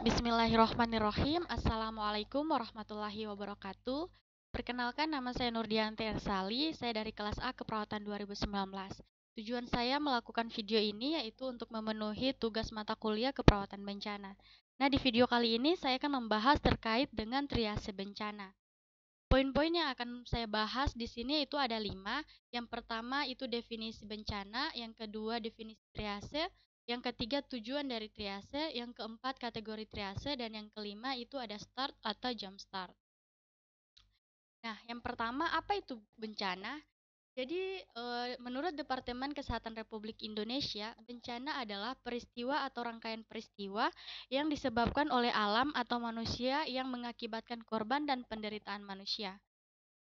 Bismillahirrahmanirrahim. Assalamualaikum warahmatullahi wabarakatuh. Perkenalkan, nama saya Nurdianti Ersali. Saya dari kelas A Keperawatan 2019. Tujuan saya melakukan video ini yaitu untuk memenuhi tugas mata kuliah Keperawatan Bencana. Nah, di video kali ini saya akan membahas terkait dengan triase bencana. Poin-poin yang akan saya bahas di sini itu ada 5. Yang pertama itu definisi bencana, yang kedua definisi triase, yang ketiga tujuan dari triase, yang keempat kategori triase, dan yang kelima itu ada start atau jump start. Nah, yang pertama apa itu bencana? Jadi, menurut Departemen Kesehatan Republik Indonesia, bencana adalah peristiwa atau rangkaian peristiwa yang disebabkan oleh alam atau manusia yang mengakibatkan korban dan penderitaan manusia.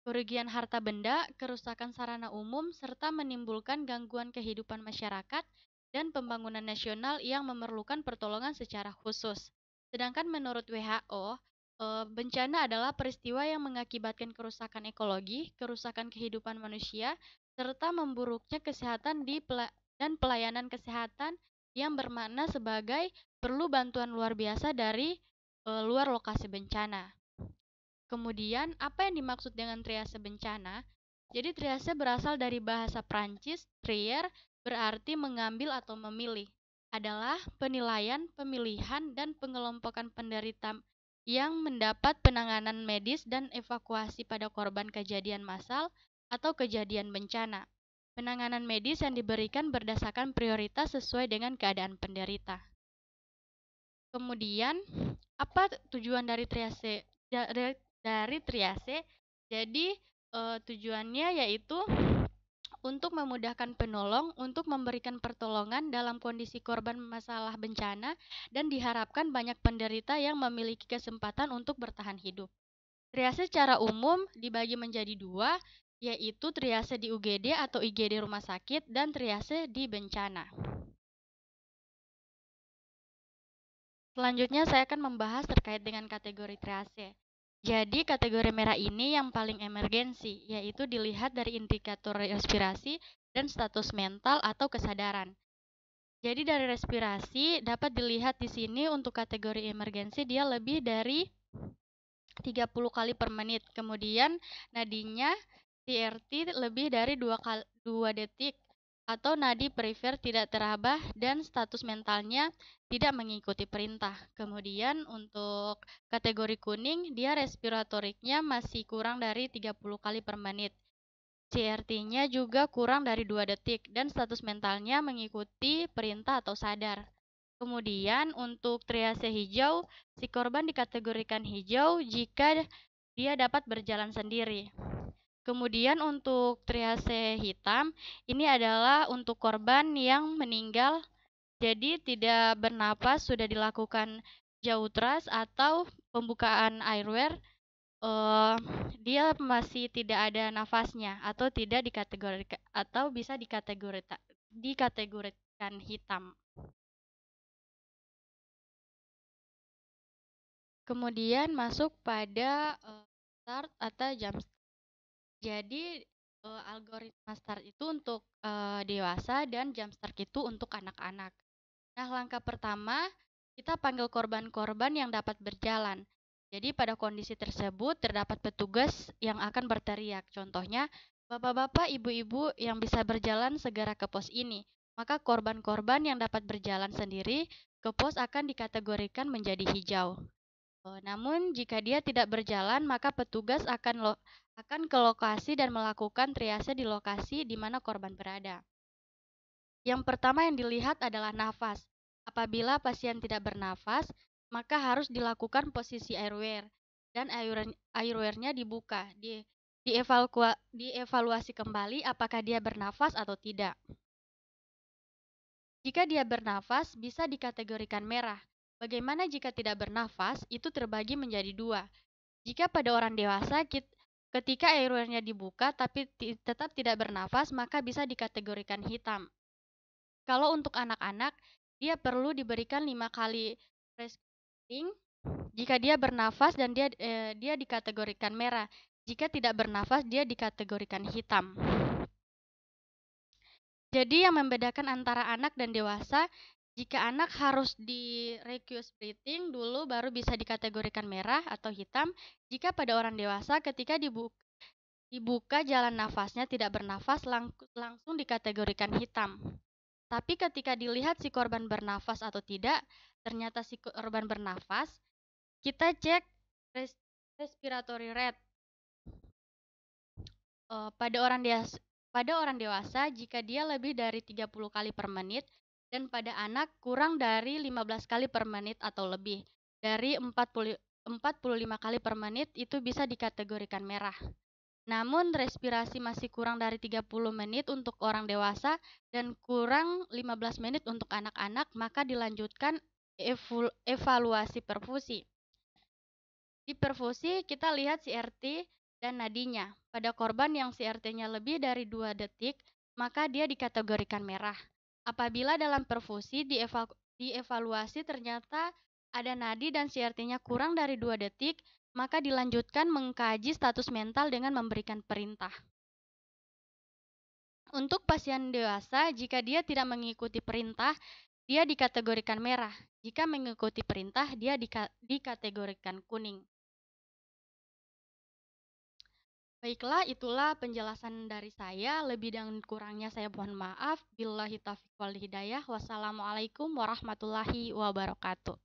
Kerugian harta benda, kerusakan sarana umum, serta menimbulkan gangguan kehidupan masyarakat dan pembangunan nasional yang memerlukan pertolongan secara khusus. Sedangkan menurut WHO, bencana adalah peristiwa yang mengakibatkan kerusakan ekologi, kerusakan kehidupan manusia, serta memburuknya kesehatan dan pelayanan kesehatan yang bermakna sebagai perlu bantuan luar biasa dari luar lokasi bencana. Kemudian, apa yang dimaksud dengan triase bencana? Jadi, triase berasal dari bahasa Prancis, trier, berarti mengambil atau memilih. Adalah penilaian, pemilihan, dan pengelompokan penderita yang mendapat penanganan medis dan evakuasi pada korban kejadian massal atau kejadian bencana. Penanganan medis yang diberikan berdasarkan prioritas sesuai dengan keadaan penderita. Kemudian, apa tujuan dari triase? Jadi tujuannya yaitu untuk memudahkan penolong untuk memberikan pertolongan dalam kondisi korban masalah bencana dan diharapkan banyak penderita yang memiliki kesempatan untuk bertahan hidup. Triase secara umum dibagi menjadi 2, yaitu triase di UGD atau IGD rumah sakit dan triase di bencana. Selanjutnya saya akan membahas terkait dengan kategori triase. Jadi kategori merah ini yang paling emergensi, yaitu dilihat dari indikator respirasi dan status mental atau kesadaran. Jadi dari respirasi dapat dilihat di sini untuk kategori emergensi dia lebih dari 30 kali per menit. Kemudian nadinya CRT lebih dari 2 detik atau nadi perifer tidak terabah dan status mentalnya tidak mengikuti perintah. Kemudian untuk kategori kuning, dia respiratoriknya masih kurang dari 30 kali per menit. CRT-nya juga kurang dari 2 detik dan status mentalnya mengikuti perintah atau sadar. Kemudian untuk triase hijau, si korban dikategorikan hijau jika dia dapat berjalan sendiri. Kemudian untuk triase hitam, ini adalah untuk korban yang meninggal, jadi tidak bernapas, sudah dilakukan jautras atau pembukaan airway, dia masih tidak ada nafasnya atau tidak dikategorikan atau bisa dikategorikan hitam. Kemudian masuk pada start atau jump start. Jadi algoritma start itu untuk dewasa dan jump start itu untuk anak-anak. Nah, langkah pertama kita panggil korban-korban yang dapat berjalan. Jadi pada kondisi tersebut terdapat petugas yang akan berteriak. Contohnya, bapak-bapak, ibu-ibu yang bisa berjalan segera ke pos ini. Maka korban-korban yang dapat berjalan sendiri ke pos akan dikategorikan menjadi hijau. Namun jika dia tidak berjalan, maka petugas akan ke lokasi dan melakukan triase di lokasi di mana korban berada. Yang pertama yang dilihat adalah nafas. Apabila pasien tidak bernafas, maka harus dilakukan posisi airway dan airway-nya dibuka. Dievaluasi kembali apakah dia bernafas atau tidak. Jika dia bernafas, bisa dikategorikan merah. Bagaimana jika tidak bernafas? Itu terbagi menjadi 2. Jika pada orang dewasa, ketika airway-nya dibuka tapi tetap tidak bernafas, maka bisa dikategorikan hitam. Kalau untuk anak-anak, dia perlu diberikan 5 kali respiring. Jika dia bernafas dan dia dikategorikan merah. Jika tidak bernafas, dia dikategorikan hitam. Jadi yang membedakan antara anak dan dewasa, Jika anak harus di request breathing dulu baru bisa dikategorikan merah atau hitam. Jika pada orang dewasa ketika dibuka jalan nafasnya tidak bernafas langsung dikategorikan hitam. Tapi ketika dilihat si korban bernafas atau tidak, ternyata si korban bernafas, kita cek respiratory rate. Pada orang dewasa jika dia lebih dari 30 kali per menit dan pada anak kurang dari 15 kali per menit atau lebih dari 45 kali per menit itu bisa dikategorikan merah. Namun respirasi masih kurang dari 30 menit untuk orang dewasa dan kurang 15 menit untuk anak-anak, maka dilanjutkan evaluasi perfusi. Di perfusi kita lihat CRT dan nadinya. Pada korban yang CRT-nya lebih dari 2 detik, maka dia dikategorikan merah. Apabila dalam perfusi dievaluasi ternyata ada nadi dan CRT-nya kurang dari 2 detik, maka dilanjutkan mengkaji status mental dengan memberikan perintah. Untuk pasien dewasa, jika dia tidak mengikuti perintah, dia dikategorikan merah. Jika mengikuti perintah, dia dikategorikan kuning. Baiklah, itulah penjelasan dari saya. Lebih dan kurangnya saya mohon maaf. Billahi taufiq wal hidayah. Wassalamualaikum warahmatullahi wabarakatuh.